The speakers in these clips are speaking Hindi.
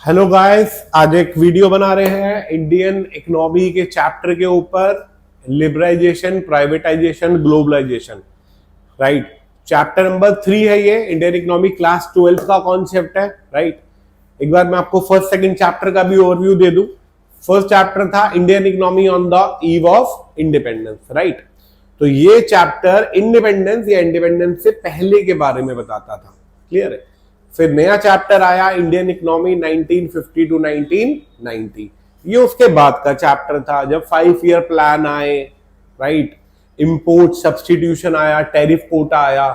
हेलो गाइस, आज एक वीडियो बना रहे हैं इंडियन इकोनॉमी के चैप्टर के ऊपर। Liberalisation, privatisation, globalisation. Right, chapter number 3 है ये। इंडियन इकोनॉमी क्लास 12 का कॉन्सेप्ट है। राइट, एक बार मैं आपको फर्स्ट सेकंड चैप्टर का भी ओवरव्यू दे दूं। फर्स्ट चैप्टर था Indian economy on the eve of independence. Right, तो ये चैप्टर इंडिपेंडेंस या इंडिपेंडेंस से पहले के बारे में बताता था। क्लियर है। फिर नया चैप्टर आया इंडियन इकोनॉमी 1950 टू 1990। ये उसके बाद का चैप्टर था जब 5 ईयर प्लान आए। राइट, इंपोर्ट सब्सटीट्यूशन आया, टैरिफ कोटा आया।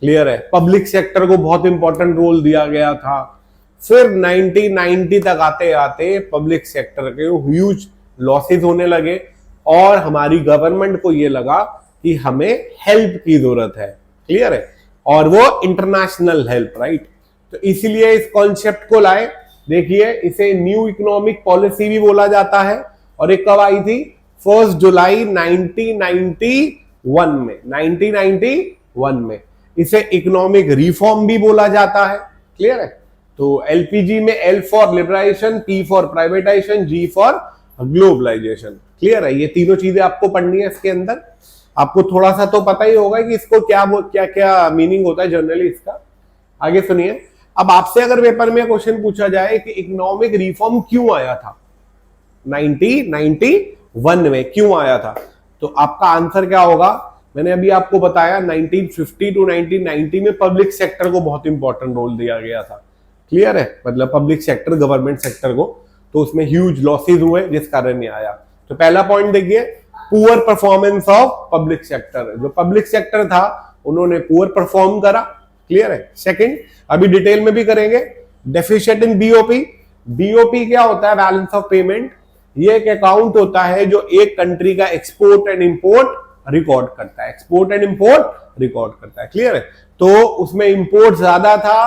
क्लियर है। पब्लिक सेक्टर को बहुत इंपॉर्टेंट रोल दिया गया था। फिर 1990 तक आते आते पब्लिक सेक्टर के ह्यूज लॉसेस होने लगे और हमारी गवर्नमेंट को ये लगा कि हमें हेल्प की जरूरत है। क्लियर है, और वो इंटरनेशनल हेल्प। राइट, तो इसीलिए इस कॉन्सेप्ट को लाए। देखिए, इसे न्यू इकोनॉमिक पॉलिसी भी बोला जाता है और एक कब आई थी? 1 जुलाई 1991 में। 1991 में इसे इकोनॉमिक रिफॉर्म भी बोला जाता है। क्लियर है। तो एलपीजी में L for liberalisation, P for privatisation, G for globalisation. Clear है। ये तीनों चीजें आपको पढ़नी है इसके अंदर। आपको थोड़ा सा तो पता ही होगा कि इसको क्या क्या मीनिंग होता है जनरली इसका। आगे सुनिए। अब आपसे अगर पेपर में क्वेश्चन पूछा जाए कि इकोनॉमिक रिफॉर्म क्यों आया था 1991 में, क्यों आया था, तो आपका आंसर क्या होगा? मैंने अभी आपको बताया 1950 टू 1990 में पब्लिक सेक्टर को बहुत इंपॉर्टेंट रोल दिया गया था। क्लियर है, मतलब पब्लिक सेक्टर, गवर्नमेंट सेक्टर को, तो उसमें ह्यूज लॉसेज हुए जिस कारण ये आया। तो पहला पॉइंट देखिए, poor performance of public sector. जो पब्लिक सेक्टर था उन्होंने पुअर परफॉर्म करा। क्लियर है। सेकंड, अभी डिटेल में भी करेंगे, डेफिशिएंट इन बीओपी। बीओपी क्या होता है? Balance of payment. ये एक अकाउंट होता है जो एक कंट्री का एक्सपोर्ट एंड इंपोर्ट रिकॉर्ड करता है। एक्सपोर्ट एंड इंपोर्ट रिकॉर्ड करता है। क्लियर है। तो उसमें इंपोर्ट ज्यादा था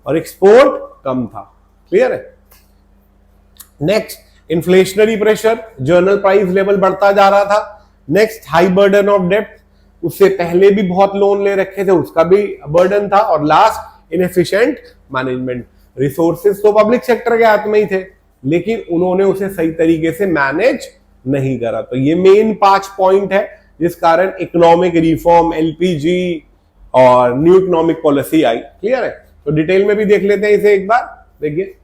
और एक्सपोर्ट कम था। क्लियर है। Next, inflationary pressure, journal price level बढ़ता जा रहा था। नेक्स्ट, हाई बर्डन ऑफ डेब्ट। उससे पहले भी बहुत लोन ले रखे थे, उसका भी बर्डन था। और लास्ट, इनएफिशिएंट मैनेजमेंट। रिसोर्सेज तो पब्लिक सेक्टर के हाथ में ही थे, लेकिन उन्होंने उसे सही तरीके से मैनेज नहीं करा। तो ये मेन 5 पॉइंट है जिस कारण इकोनॉमिक रिफॉर्म, एलपीजी और न्यू इकोनॉमिक पॉलिसी आई। क्लियर है। तो डिटेल में भी देख लेते हैं इसे एक बार। देखिए,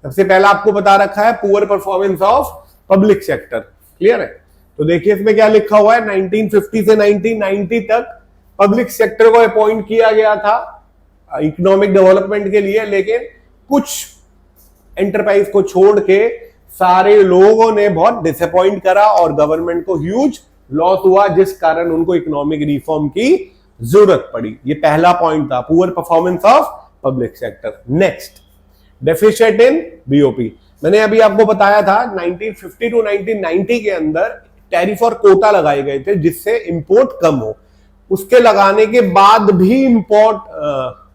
सबसे पहला आपको बता रखा है poor performance of public sector. Clear है। तो देखिए इसमें क्या लिखा हुआ है, 1950 से 1990 तक पब्लिक सेक्टर को अपॉइंट किया गया था इकोनॉमिक डेवलपमेंट के लिए, लेकिन कुछ एंटरप्राइज को छोड़ के सारे लोगों ने बहुत डिसअपॉइंट करा और गवर्नमेंट को ह्यूज लॉस हुआ, जिस कारण उनको इकोनॉमिक रिफॉर्म की जरूरत पड़ी। ये पहला पॉइंट था, poor performance of public sector. Next, deficient in BOP. मैंने अभी आपको बताया था 1950 टू 1990 के अंदर टैरिफ और कोटा लगाए गए थे जिससे इंपोर्ट कम हो। उसके लगाने के बाद भी इंपोर्ट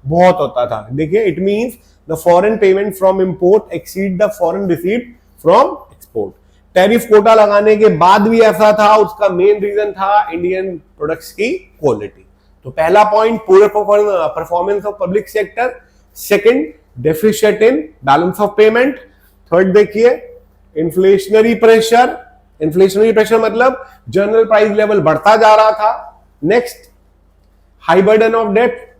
बहुत होता था। देखिए, it means the foreign payment from import exceed the foreign receipt from export. Tariff quota लगाने के बाद भी ऐसा था। उसका मेन रीजन था इंडियन प्रोडक्ट्स की क्वालिटी। तो पहला point, poor performance of public sector. Second, deficient in balance of payment. Third देखिए, इन्फ्लेशनरी प्रेशर। इन्फ्लेशनरी प्रेशर मतलब जनरल प्राइस लेवल बढ़ता जा रहा था। Next, high burden of debt.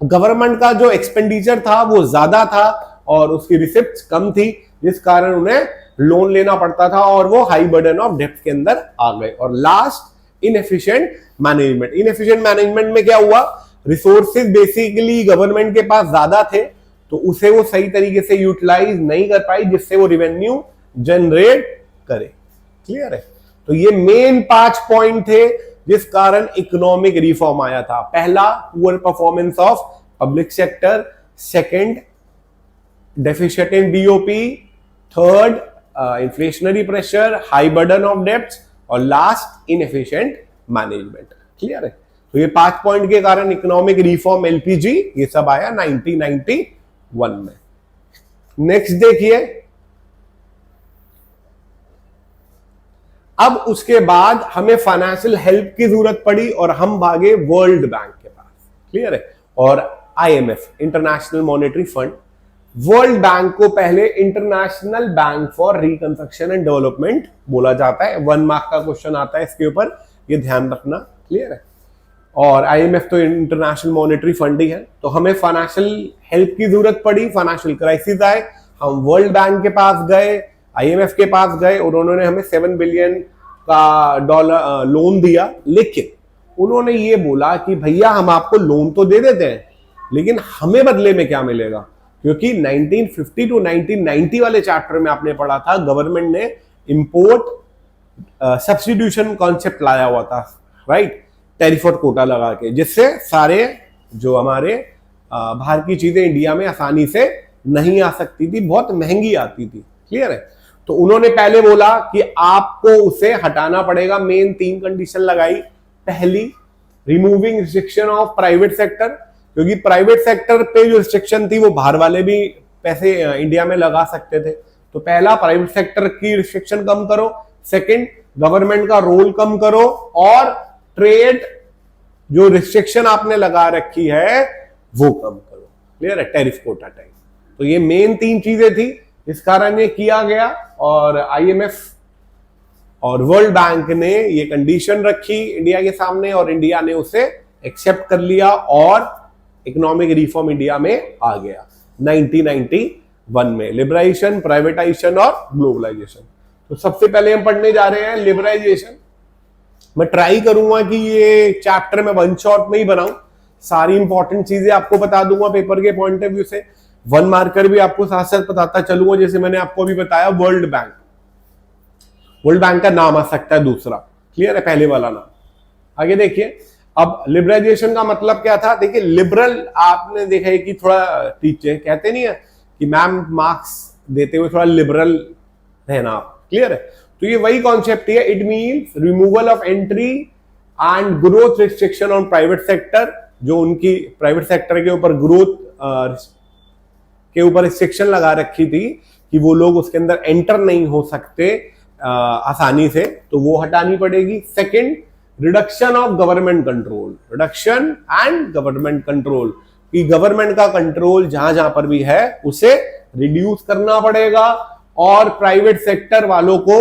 Government का जो एक्सपेंडिचर था वो ज्यादा था और उसकी रिसिप्ट्स कम थी, जिस कारण उन्हें लोन लेना पड़ता था और वो हाई बर्डन ऑफ डेट के अंदर आ गए। और last, inefficient management. Inefficient management में क्या हुआ? रिसोर्सेज बेसिकली गवर्नमेंट के पास ज्यादा थे, तो उसे वो सही तरीके से यूटिलाइज नहीं कर पाई, जिससे वो रेवेन्यू जनरेट करे। क्लियर है। तो ये मेन 5 पॉइंट थे जिस कारण इकोनॉमिक रिफॉर्म आया था। पहला, poor performance of public sector. Second, deficient in BOP. Third, inflationary pressure, high burden of debts. और लास्ट, इनएफिशिएंट मैनेजमेंट। क्लियर है। तो ये 5 पॉइंट के कारण इकोनॉमिक रिफॉर्म, एलपीजी, ये सब आया 1991 में। नेक्स्ट देखिए, अब उसके बाद हमें फाइनेंशियल हेल्प की जरूरत पड़ी और हम भागे वर्ल्ड बैंक के पास। क्लियर है। और IMF, international monetary fund. World bank को पहले international bank for reconstruction and development बोला जाता है। 1 मार्क का क्वेश्चन आता है इसके ऊपर, ये ध्यान रखना। क्लियर है। और आईएमएफ तो इंटरनेशनल मॉनेटरी फंड ही है। तो हमें फाइनेंशियल हेल्प की जरूरत पड़ी, फाइनेंशियल क्राइसिस आए, हम वर्ल्ड बैंक के पास गए, आईएमएफ के पास गए और उन्होंने हमें 7 बिलियन का डॉलर लोन दिया। लेकिन उन्होंने ये बोला कि भैया हम आपको लोन तो दे देते हैं, लेकिन हमें बदले में क्या मिलेगा? क्योंकि 1950 टू 1990 वाले चैप्टर में आपने पढ़ा था, गवर्नमेंट ने इंपोर्ट सब्स्टिट्यूशन कॉन्सेप्ट लाया हुआ था, राइट, टैरिफ और कोटा लगा के, जिससे सारे जो हमारे बाहर की चीजें इंडिया में आसानी से नहीं आ सकती थी, बहुत महंगी आती थी। क्लियर है। तो उन्होंने पहले बोला कि आपको उसे हटाना पड़ेगा। मेन 3 कंडीशन लगाई। पहली, removing restriction of private sector, क्योंकि प्राइवेट सेक्टर पे जो रिस्ट्रिक्शन थी वो बाहर वाले भी पैसे इंडिया में लगा सकते थे। तो पहला, प्राइवेट सेक्टर की रिस्ट्रिक्शन कम करो। सेकंड, गवर्नमेंट का रोल कम करो। और ट्रेड जो रिस्ट्रिक्शन आपने लगा रखी है वो कम करो। क्लियर है। Tariff quota type. तो ये मेन 3 चीजें थी, इस कारण ये किया गया। और आईएमएफ और वर्ल्ड बैंक ने ये कंडीशन रखी इंडिया के सामने और इंडिया ने उसे एक्सेप्ट कर लिया और इकोनॉमिक रिफॉर्म इंडिया में आ गया 1991 में। लिबराइजेशन, प्राइवेटाइजेशन और ग्लोबलाइजेशन। तो सबसे पहले हम पढ़ने जा रहे हैं लिबराइजेशन। मैं ट्राई करूंगा कि ये चैप्टर में 1 शॉट में ही बनाऊं, सारी इंपॉर्टेंट चीजें आपको बता दूंगा पेपर के पॉइंट ऑफ व्यू से। 1 मार्कर भी आपको साथ साथ बताता चलूंगा। जैसे मैंने आपको अभी बताया वर्ल्ड बैंक, वर्ल्ड बैंक का नाम आ सकता है दूसरा। क्लियर है। पहले वाला नाम। आगे देखिए, अब लिबरलाइजेशन का मतलब क्या था? देखिए, लिबरल आपने देखा है कि थोड़ा टीचर कहते नहीं है कि मैम मार्क्स देते हुए थोड़ा लिबरल रहना। क्लियर है। तो ये वही कॉन्सेप्ट है। It means removal of entry and growth restriction on private sector. जो उनकी प्राइवेट सेक्टर के ऊपर ग्रोथ के ऊपर रिस्ट्रिक्शन लगा रखी थी कि वो लोग उसके अंदर एंटर नहीं हो सकते आसानी से, तो वो हटानी पड़ेगी। Second, reduction of government control, reduction and government control, कि गवर्नमेंट का कंट्रोल जहां जहां पर भी है उसे रिड्यूस करना पड़ेगा और प्राइवेट सेक्टर वालों को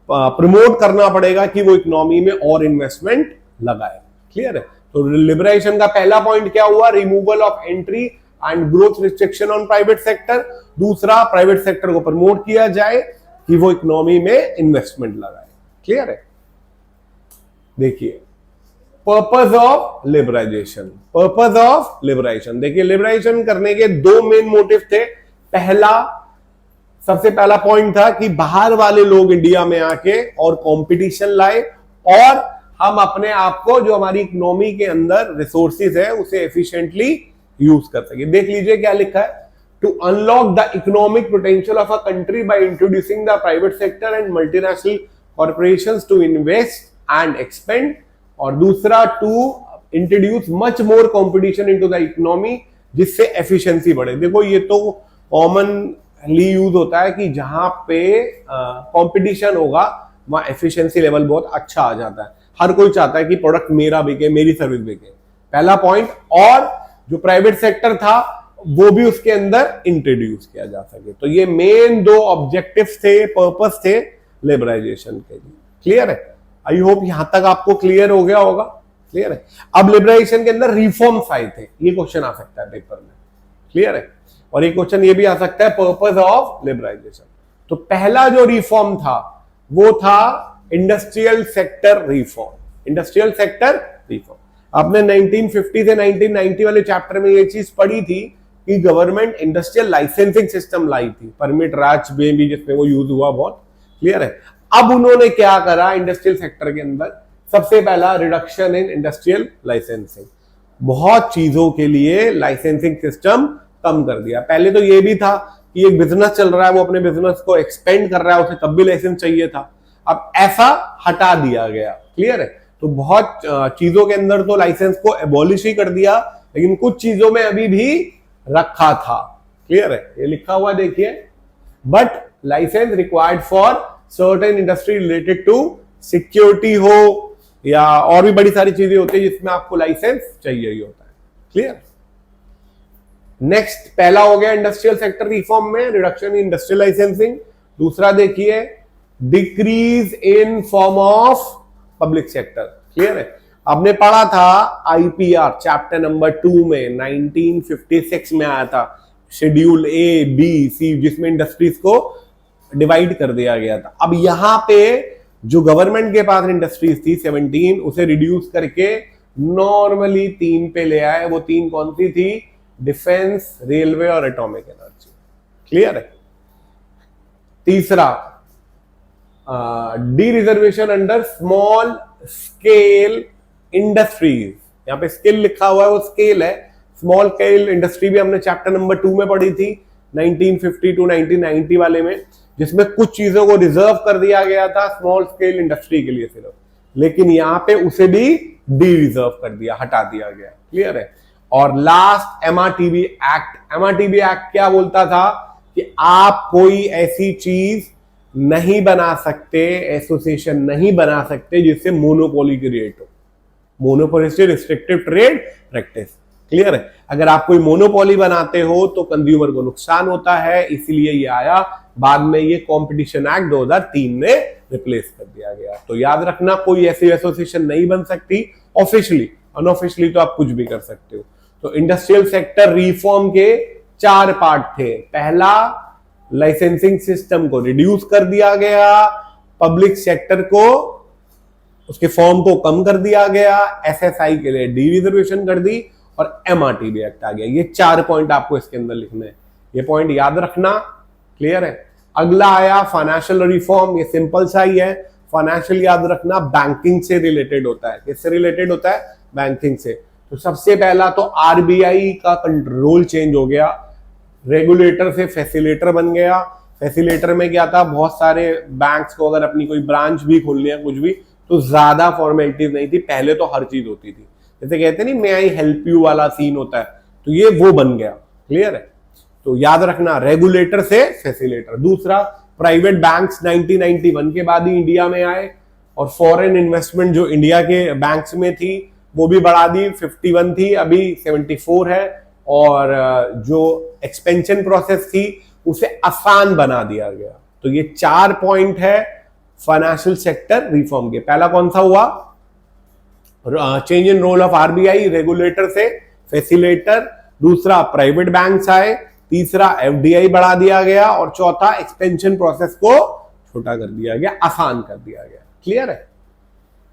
प्रमोट करना पड़ेगा कि वो इकोनॉमी में और इन्वेस्टमेंट लगाए। क्लियर है। तो लिबरेशन का पहला पॉइंट क्या हुआ? Removal of entry and growth restriction on private sector. दूसरा, प्राइवेट सेक्टर को प्रमोट किया जाए कि वो इकोनॉमी में इन्वेस्टमेंट लगाए। क्लियर है। देखिए, purpose of liberalisation, purpose of liberalisation. देखिए, लिबराइजेशन करने के 2 मेन मोटिव थे। पहला, सबसे पहला पॉइंट था कि बाहर वाले लोग इंडिया में आके और कंपटीशन लाए और हम अपने आप को, जो हमारी इकोनॉमी के अंदर रिसोर्सेज है, उसे एफिशिएंटली यूज कर सके। देख लीजिए क्या लिखा है। To unlock the economic potential of a country by introducing the private sector and multinational corporations to invest and expand. और दूसरा, to introduce much more competition into the economy, जिससे एफिशिएंसी बढ़े। देखो, ये तो कॉमनली यूज होता है कि जहां पे कंपटीशन होगा वहां एफिशिएंसी लेवल बहुत अच्छा आ जाता है। हर कोई चाहता है कि प्रोडक्ट मेरा बिके, मेरी सर्विस बिके। पहला पॉइंट। और जो प्राइवेट सेक्टर था वो भी उसके अंदर इंट्रोड्यूस किया जा सके। तो ये मेन 2 ऑब्जेक्टिव्स थे, पर्पस थे लिबराइजेशन के लिए। क्लियर है। आई होप यहां तक आपको क्लियर हो गया होगा। क्लियर है। अब लिबराइजेशन के अंदर रिफॉर्म्स आए थे, ये क्वेश्चन आ सकता है पेपर में। क्लियर है। और एक क्वेश्चन ये भी आ सकता है, पर्पस ऑफ लिबराइजेशन। तो पहला जो रिफॉर्म था वो था industrial sector reform. Industrial sector reform आपने 1950 से 1990 वाले चैप्टर में ये चीज पढ़ी थी कि गवर्नमेंट इंडस्ट्रियल लाइसेंसिंग सिस्टम लाई थी, परमिट राज में भी जिसमें वो यूज हुआ बहुत। क्लियर है। अब उन्होंने क्या करा इंडस्ट्रियल सेक्टर के अंदर? सबसे पहला, रिडक्शन इन इंडस्ट्रियल लाइसेंसिंग। बहुत चीजों के लिए लाइसेंसिंग सिस्टम कम कर दिया। पहले तो ये भी था कि एक बिजनेस चल रहा है, वो अपने बिजनेस को एक्सपेंड कर रहा है, उसे तब भी लाइसेंस चाहिए था। अब ऐसा हटा दिया गया। क्लियर है। तो बहुत चीजों के अंदर तो लाइसेंस को एबॉलिश ही कर दिया, लेकिन कुछ चीजों में अभी भी रखा था। क्लियर है। ये लिखा हुआ देखिए, but licence required for certain industry related to security हो या और भी बड़ी सारी चीजें होती है जिसमें आपको लाइसेंस चाहिए ही होता है। क्लियर। नेक्स्ट पहला हो गया इंडस्ट्रियल सेक्टर रिफॉर्म में रिडक्शन इन इंडस्ट्रियल लाइसेंसिंग। दूसरा देखिए decrease in form of public sector. Clear है? आपने पढ़ा था आईपीआर चैप्टर नंबर 2 में 1956 में आया था शेड्यूल ए बी सी, जिसमें इंडस्ट्रीज को डिवाइड कर दिया गया था। अब यहां पे जो गवर्नमेंट के पास इंडस्ट्रीज थी 17, उसे रिड्यूस करके नॉर्मली 3 पे ले आए। वो 3 कौन सी थी? डिफेंस, रेलवे और एटॉमिक एनर्जी। क्लियर है? तीसरा D reservation under small scale industries. यहां पे स्केल लिखा हुआ है, वो स्केल है। स्मॉल स्केल इंडस्ट्री भी हमने चैप्टर नंबर 2 में पढ़ी थी 1950 टू 1990 वाले में, जिसमें कुछ चीजों को रिजर्व कर दिया गया था स्मॉल स्केल इंडस्ट्री के लिए सिर्फ, लेकिन यहां पे उसे भी डी रिजर्व कर दिया, हटा दिया गया। क्लियर है? और last MRTB act. MRTB act क्या बोलता था कि आप कोई ऐसी चीज नहीं बना सकते, एसोसिएशन नहीं बना सकते जिससे मोनोपोली क्रिएट हो। मोनोपोली से रिस्ट्रिक्टिव ट्रेड प्रैक्टिस। क्लियर है? अगर आप कोई मोनोपोली बनाते हो तो कंज्यूमर को नुकसान होता है, इसलिए ये आया। बाद में ये कंपटीशन एक्ट 2003 ने रिप्लेस कर दिया गया। तो याद रखना, कोई ऐसी एसोसिएशन नहीं बन सकती ऑफिशियली, अनऑफिशियली तो आप कुछ भी कर सकते हो। तो इंडस्ट्रियल सेक्टर रिफॉर्म के 4 पार्ट थे। पहला, लाइसेंसिंग सिस्टम को रिड्यूस कर दिया गया, पब्लिक सेक्टर को उसके फॉर्म को कम कर दिया गया, एसएसआई के लिए डी रिजर्वेशन कर दी और एमआरटीबी एक्ट आ गया। ये 4 पॉइंट आपको इसके अंदर लिखने हैं, ये पॉइंट याद रखना। क्लियर है? अगला आया फाइनेंशियल रिफॉर्म। ये सिंपल सा ही है। फाइनेंशियल याद रखना बैंकिंग से रिलेटेड होता है। किससे रिलेटेड होता है? बैंकिंग से। तो सबसे पहला तो आरबीआई का कंट्रोल चेंज हो गया, रेगुलेटर से फैसिलेटर बन गया। फैसिलेटर में क्या था? बहुत सारे बैंक्स को अगर अपनी कोई ब्रांच भी खोलनी है कुछ भी, तो ज्यादा फॉर्मेलिटीज नहीं थी। पहले तो हर चीज होती थी, जैसे कहते नहीं मे आई हेल्प यू वाला सीन होता है, तो ये वो बन गया। क्लियर है? तो याद रखना, रेगुलेटर से फैसिलेटर। दूसरा, प्राइवेट बैंक्स 1991 के बाद ही इंडिया में आए, और फॉरेन इन्वेस्टमेंट जो इंडिया के बैंक्स में थी वो भी बढ़ा दी। 51 थी, अभी 74 है। और जो एक्सपेंशन प्रोसेस थी उसे आसान बना दिया गया। तो ये 4 पॉइंट है फाइनेंशियल सेक्टर रिफॉर्म के। पहला कौन सा हुआ? Change in role of RBI, regulator से फैसिलेटर। दूसरा, प्राइवेट बैंक्स आए। तीसरा, एफडीआई बढ़ा दिया गया। और चौथा, एक्सपेंशन प्रोसेस को छोटा कर दिया गया, आसान कर दिया गया। क्लियर है?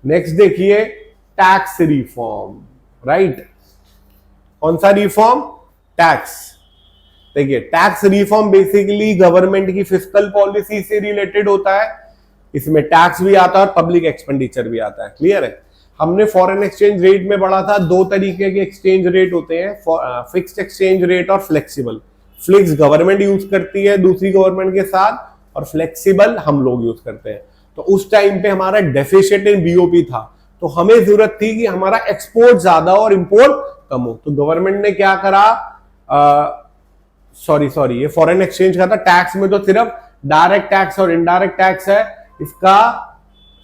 नेक्स्ट देखिए टैक्स रिफॉर्म। राइट? कौन सा रिफॉर्म? टैक्स। देखिए, टैक्स रिफॉर्म बेसिकली गवर्नमेंट की फिस्कल पॉलिसी से रिलेटेड होता है। इसमें टैक्स भी आता है और पब्लिक एक्सपेंडिचर भी आता है। क्लियर है? हमने फॉरेन एक्सचेंज रेट में पढ़ा था 2 तरीके के एक्सचेंज रेट होते हैं, फिक्स्ड एक्सचेंज रेट और फ्लेक्सिबल। फिक्स गवर्नमेंट यूज करती है दूसरी गवर्नमेंट के साथ, और फ्लेक्सिबल हम लोग यूज करते हैं। तो उस टाइम पे हमारा डेफिसिट इन बीओपी था, तो हमें जरूरत थी कि हमारा एक्सपोर्ट ज्यादा और इंपोर्ट कम हो। तो गवर्नमेंट ने क्या करा, सॉरी ये फॉरेन एक्सचेंज का था। टैक्स में तो सिर्फ डायरेक्ट टैक्स और इनडायरेक्ट टैक्स है। इसका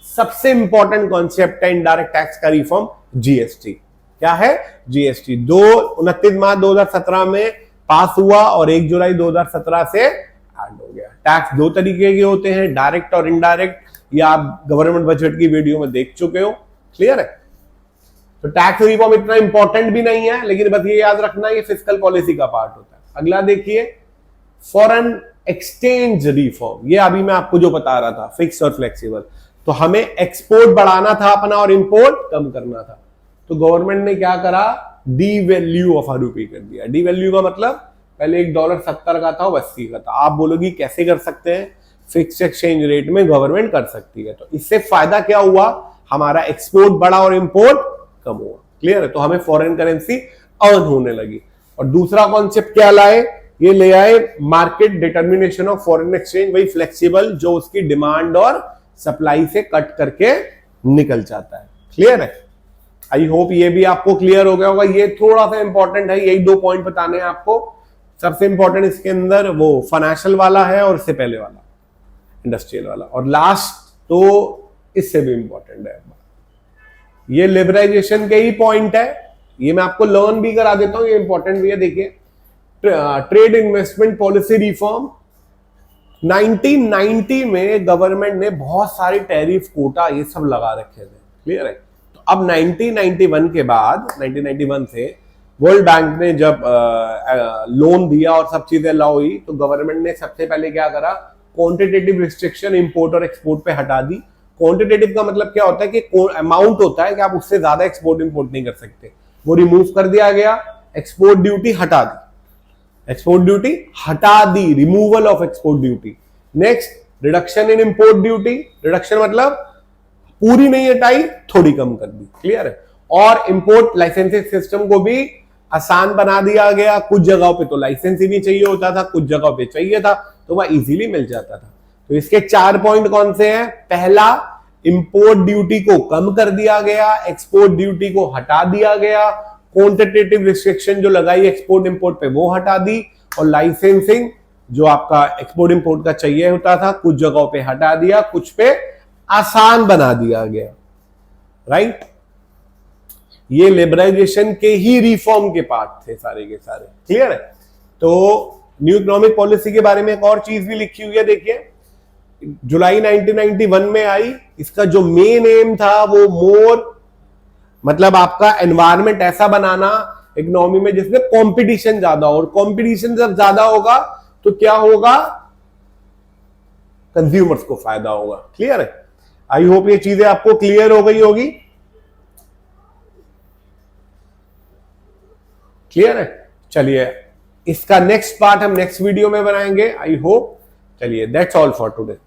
सबसे इंपॉर्टेंट कॉन्सेप्ट है इनडायरेक्ट टैक्स का रिफॉर्म, जीएसटी। क्या है? जीएसटी 29 मार्च 2017 में पास हुआ और 1 जुलाई 2017 से ऐड हो गया। टैक्स 2 तरीके के होते हैं, डायरेक्ट और इनडायरेक्ट। ये आप गवर्नमेंट बजट की वीडियो में देख चुके हो। क्लियर है? तो टैक्स रिफॉर्म इतना इंपॉर्टेंट भी नहीं है, लेकिन बस ये याद रखना ये फिस्कल पॉलिसी का पार्ट होता है। अगला देखिए फॉरेन एक्सचेंज रिफॉर्म। ये अभी मैं आपको जो बता रहा था, फिक्स और फ्लेक्सिबल। तो हमें एक्सपोर्ट बढ़ाना था अपना और इंपोर्ट कम करना था। तो गवर्नमेंट ने क्या करा, डी वैल्यू ऑफ रूपी कर दिया। डी वैल्यू का मतलब पहले $1 70 का था, 80 का था। आप बोलोगी कैसे कर सकते हैं? फिक्स एक्सचेंज रेट में गवर्नमेंट कर सकती है। तो इससे फायदा क्या हुआ, हमारा एक्सपोर्ट बढ़ा और इंपोर्ट कम हुआ। क्लियर है? तो हमें फॉरेन करेंसी अर्न होने लगी। और दूसरा कॉन्सेप्ट क्या लाए, ये ले आए market determination of foreign exchange, वही फ्लेक्सिबल जो उसकी डिमांड और सप्लाई से कट करके निकल जाता है। क्लियर है? आई होप ये भी आपको क्लियर हो गया होगा। ये थोड़ा सा इंपॉर्टेंट है, यही 2 पॉइंट बताने हैं आपको। सबसे इंपॉर्टेंट इसके अंदर वो फाइनेंशियल वाला है और इससे पहले वाला इंडस्ट्रियल वाला, और लास्ट तो इससे भी इंपॉर्टेंट है। ये लिबराइजेशन के ही पॉइंट है, ये मैं आपको लर्न भी करा देता हूं, ये इंपॉर्टेंट भी है। देखिए ट्रेड इन्वेस्टमेंट पॉलिसी रिफॉर्म, 1990 में गवर्नमेंट ने बहुत सारे टैरिफ कोटा ये सब लगा रखे थे, क्लियर है। तो अब 1991 के बाद 1991 से वर्ल्ड बैंक ने जब लोन दिया और सब चीजें अलाउ हुई, तो गवर्नमेंट ने सबसे पहले क्या करा, क्वांटिटेटिव रिस्ट्रिक्शन इंपोर्ट और एक्सपोर्ट पे हटा दी। क्वांटिटेटिव का मतलब क्या होता है कि अमाउंट होता है कि आप उससे ज्यादा एक्सपोर्ट इंपोर्ट नहीं कर सकते, वो रिमूव कर दिया गया। एक्सपोर्ट ड्यूटी हटा दी, एक्सपोर्ट ड्यूटी हटा दी, removal of export duty. Next reduction in import duty, reduction मतलब पूरी नहीं हटाई, थोड़ी कम कर दी, क्लियर है। और इंपोर्ट लाइसेंसिंग सिस्टम को भी आसान बना दिया गया, कुछ जगहों पे तो लाइसेंस ही नहीं चाहिए होता था, कुछ जगहों पे चाहिए था तो वह इजीली मिल जाता था। तो इसके 4 पॉइंट कौन से हैं? पहला, इंपोर्ट ड्यूटी को कम कर दिया गया, एक्सपोर्ट ड्यूटी को हटा दिया गया, क्वांटिटेटिव रिस्ट्रिक्शन जो लगाई एक्सपोर्ट इंपोर्ट पे वो हटा दी, और लाइसेंसिंग जो आपका एक्सपोर्ट इंपोर्ट का चाहिए होता था कुछ जगहों पे हटा दिया, कुछ पे आसान बना दिया गया, राइट। ये लिबरलाइजेशन के ही रिफॉर्म के पार्ट थे सारे के सारे, क्लियर है। तो न्यू इकोनॉमिक पॉलिसी के बारे में एक और चीज भी लिखी हुई है, देखिए जुलाई 1991 में आई। इसका जो मेन एम था वो मोर मतलब आपका एनवायरनमेंट ऐसा बनाना इकोनॉमी में जिसमें कंपटीशन ज्यादा हो, और कंपटीशन जब ज्यादा होगा तो क्या होगा, कंज्यूमर्स को फायदा होगा, क्लियर है। आई होप ये चीजें आपको क्लियर हो गई होगी, क्लियर है। चलिए इसका नेक्स्ट पार्ट हम नेक्स्ट वीडियो में बनाएंगे, आई होप। चलिए दैट्स ऑल फॉर टुडे।